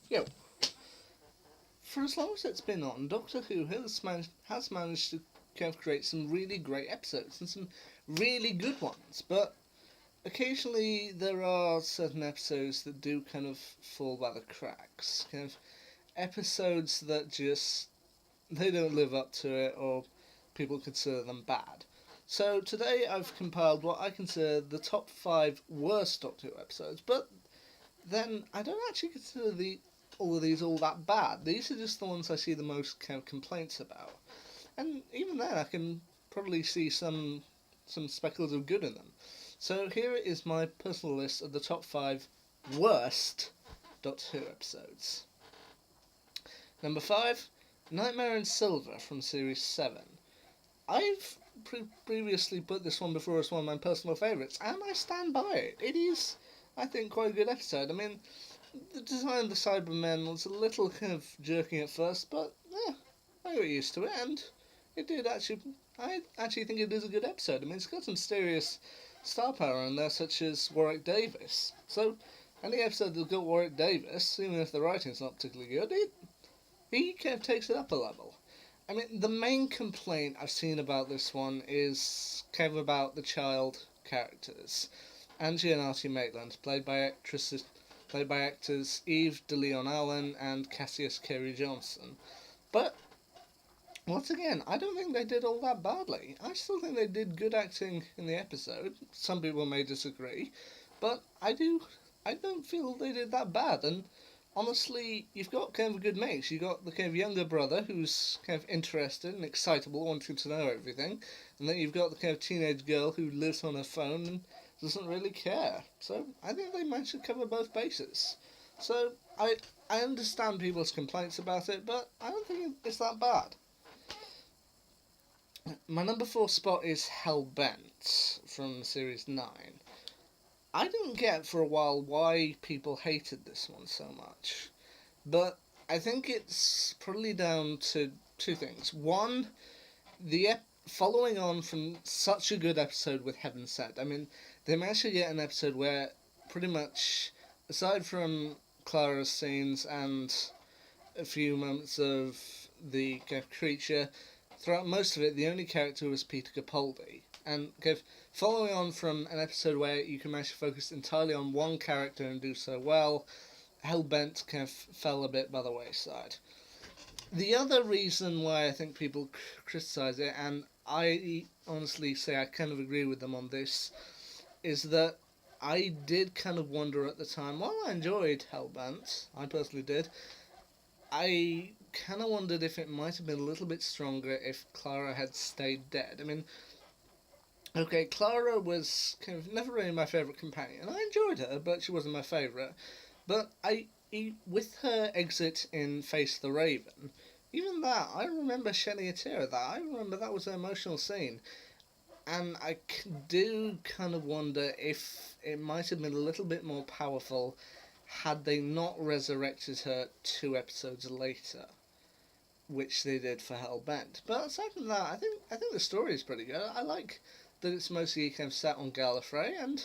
Yo, for as long as it's been on, Doctor Who has managed to kind of create some really great episodes and some really good ones, but occasionally there are certain episodes that do kind of fall by the cracks. Kind of episodes that just they don't live up to it, or people consider them bad. So today I've compiled what I consider the top 5 worst Doctor Who episodes, but then I don't actually consider all of these all that bad. These are just the ones I see the most kind of complaints about, and even then I can probably see some speckles of good in them. So here is my personal list of the top 5 worst Doctor Who episodes. Number 5, Nightmare in Silver from Series 7. I've previously put this one before as one of my personal favourites, and I stand by it. It is, I think, quite a good episode. I mean, the design of the Cybermen was a little kind of jerking at first, but I got used to it, and it did actually. I actually think it is a good episode. I mean, it's got some serious star power in there, such as Warwick Davis. So, any episode that's got Warwick Davis, even if the writing's not particularly good, he kind of takes it up a level. I mean, the main complaint I've seen about this one is kind of about the child characters. Angie and Artie Maitland, played by actors Eve de Leon Allen and Cassius Carey Johnson. But once again, I don't think they did all that badly. I still think they did good acting in the episode. Some people may disagree, but I don't feel they did that bad. And honestly, you've got kind of a good mix. You've got the kind of younger brother who's kind of interested and excitable, wanting to know everything, and then you've got the kind of teenage girl who lives on her phone and doesn't really care. So I think they managed to cover both bases. So I understand people's complaints about it, but I don't think it's that bad. My number 4 spot is Hellbent from Series 9. I didn't get for a while why people hated this one so much, but I think it's probably down to 2 things. One, following on from such a good episode with Heaven Sent. I mean, they managed to get an episode where pretty much, aside from Clara's scenes and a few moments of the kind of creature, throughout most of it, the only character was Peter Capaldi. And kind of following on from an episode where you can manage to focus entirely on one character and do so well, Hellbent kind of fell a bit by the wayside. The other reason why I think people criticise it, and I honestly say I kind of agree with them on this, is that I did kind of wonder at the time, while I enjoyed Hellbent, I personally did, I kind of wondered if it might have been a little bit stronger if Clara had stayed dead. I mean, okay, Clara was kind of never really my favourite companion. I enjoyed her, but she wasn't my favourite. But with her exit in Face the Raven, even that, I remember shedding a tear at that. I remember that was an emotional scene. And I do kind of wonder if it might have been a little bit more powerful had they not resurrected her 2 episodes later, which they did for Hellbent. But aside from that, I think the story is pretty good. I like that it's mostly kind of set on Gallifrey, and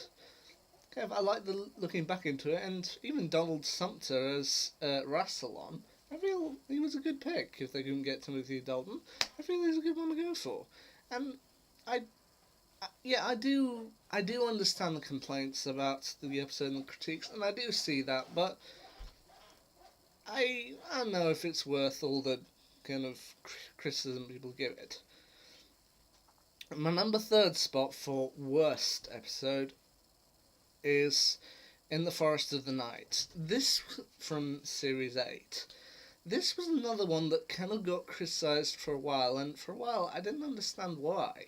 kind of I like the looking back into it, and even Donald Sumpter as Rassilon. I feel he was a good pick if they couldn't get Timothy Dalton. I feel he's a good one to go for, and I do understand the complaints about the episode and the critiques, and I do see that, but I don't know if it's worth all the kind of criticism people give it. My number 3 spot for worst episode is In the Forest of the Night. This from Series 8. This was another one that kind of got criticised for a while, and for a while I didn't understand why.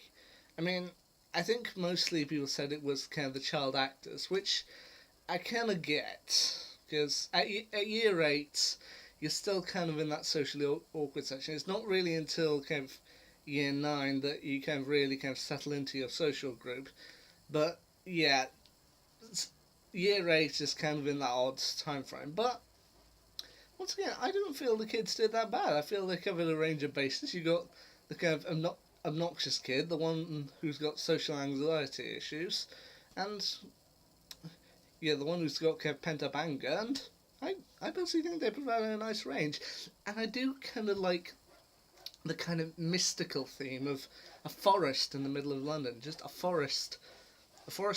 I mean, I think mostly people said it was kind of the child actors, which I kind of get, because at year 8, you're still kind of in that socially awkward section. It's not really until kind of year 9 that you kind of really kind of settle into your social group. But yeah, year 8 is kind of in that odd time frame. But once again, I don't feel the kids did that bad. I feel they covered a range of bases. You got the kind of obnoxious kid, the one who's got social anxiety issues, and yeah, the one who's got kind of pent up anger, and I personally think they provide a nice range, and I do kind of like the kind of mystical theme of a forest in the middle of London, just a forest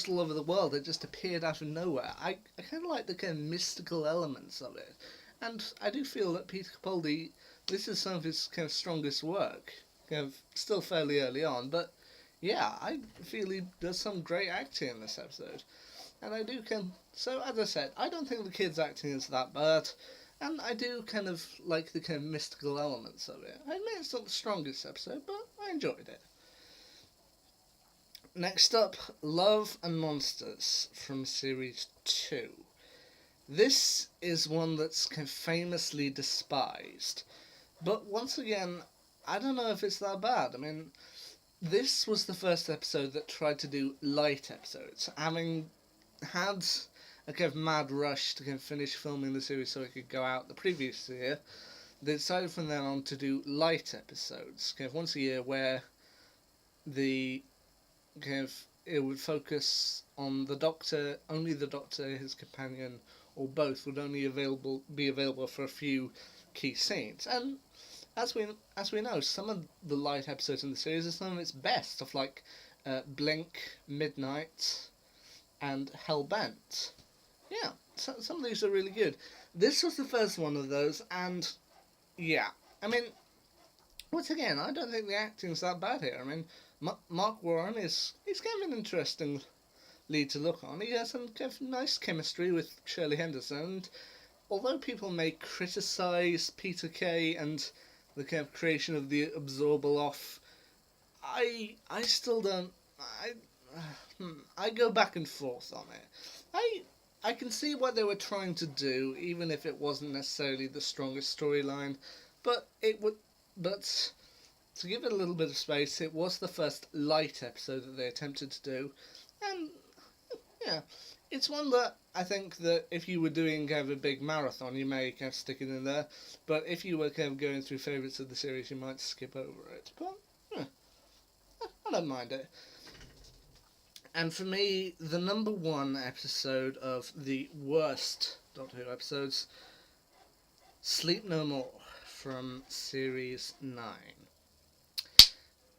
all over the world that just appeared out of nowhere. I kind of like the kind of mystical elements of it, and I do feel that Peter Capaldi, this is some of his kind of strongest work, kind of still fairly early on, but yeah, I feel he does some great acting in this episode. And I do so as I said, I don't think the kids' acting is that bad, and I do kind of like the kind of mystical elements of it. I admit it's not the strongest episode, but I enjoyed it. Next up, Love and Monsters from Series 2. This is one that's kind of famously despised, but once again, I don't know if it's that bad. I mean, this was the first episode that tried to do light episodes, having had a kind of mad rush to kind of finish filming the series so it could go out the previous year. They decided from then on to do light episodes, kind of once a year, where the kind of it would focus on the Doctor, only the Doctor, his companion, or both would only be available for a few key scenes. And as we know, some of the light episodes in the series are some of its best, stuff like Blink, Midnight, and Hellbent. Yeah, some of these are really good. This was the first one of those, and yeah, I mean, once again, I don't think the acting's that bad here. I mean, Mark Warren he's kind of an interesting lead to look on. He has some kind of nice chemistry with Shirley Henderson, and although people may criticise Peter Kay and the kind of creation of the Absorbal off, I still don't. I go back and forth on it. I can see what they were trying to do, even if it wasn't necessarily the strongest storyline, but to give it a little bit of space, it was the first light episode that they attempted to do, and yeah, it's one that I think that if you were doing kind of a big marathon, you may kind of stick it in there, but if you were kind of going through favourites of the series, you might skip over it, but I don't mind it. And for me, the number one episode of the worst Doctor Who episodes, Sleep No More from Series 9.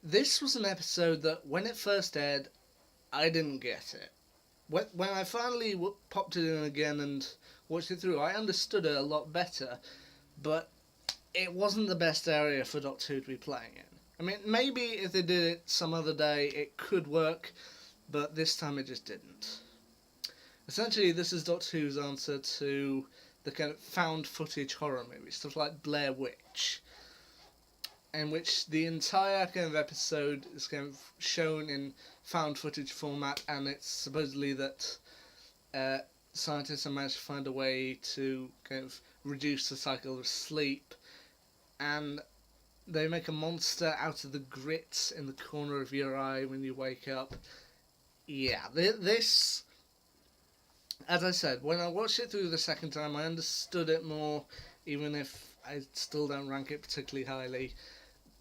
This was an episode that, when it first aired, I didn't get it. When I finally popped it in again and watched it through, I understood it a lot better, but it wasn't the best area for Doctor Who to be playing in. I mean, maybe if they did it some other day, it could work, but this time it just didn't. Essentially, this is Doctor Who's answer to the kind of found footage horror movies, stuff like Blair Witch, in which the entire kind of episode is kind of shown in found footage format, and it's supposedly that scientists have managed to find a way to kind of reduce the cycle of sleep, and they make a monster out of the grit in the corner of your eye when you wake up. Yeah, this, as I said, when I watched it through the second time, I understood it more, even if I still don't rank it particularly highly.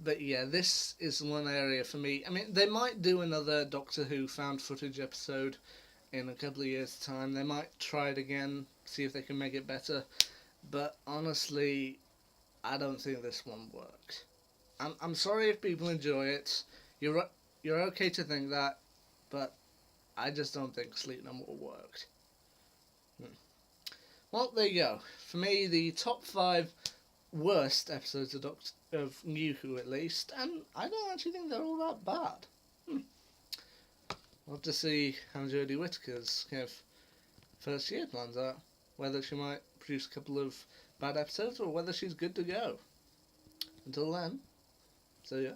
But yeah, this is one area for me. I mean, they might do another Doctor Who found footage episode in a couple of years' time. They might try it again, see if they can make it better. But honestly, I don't think this one worked. I'm sorry if people enjoy it. You're okay to think that, but I just don't think Sleep No More worked. Well, there you go. For me, the top 5 worst episodes of New Who, at least, and I don't actually think they're all that bad. We'll have to see how Jodie Whittaker's kind of first year plans out. Whether she might produce a couple of bad episodes, or whether she's good to go. Until then, see ya.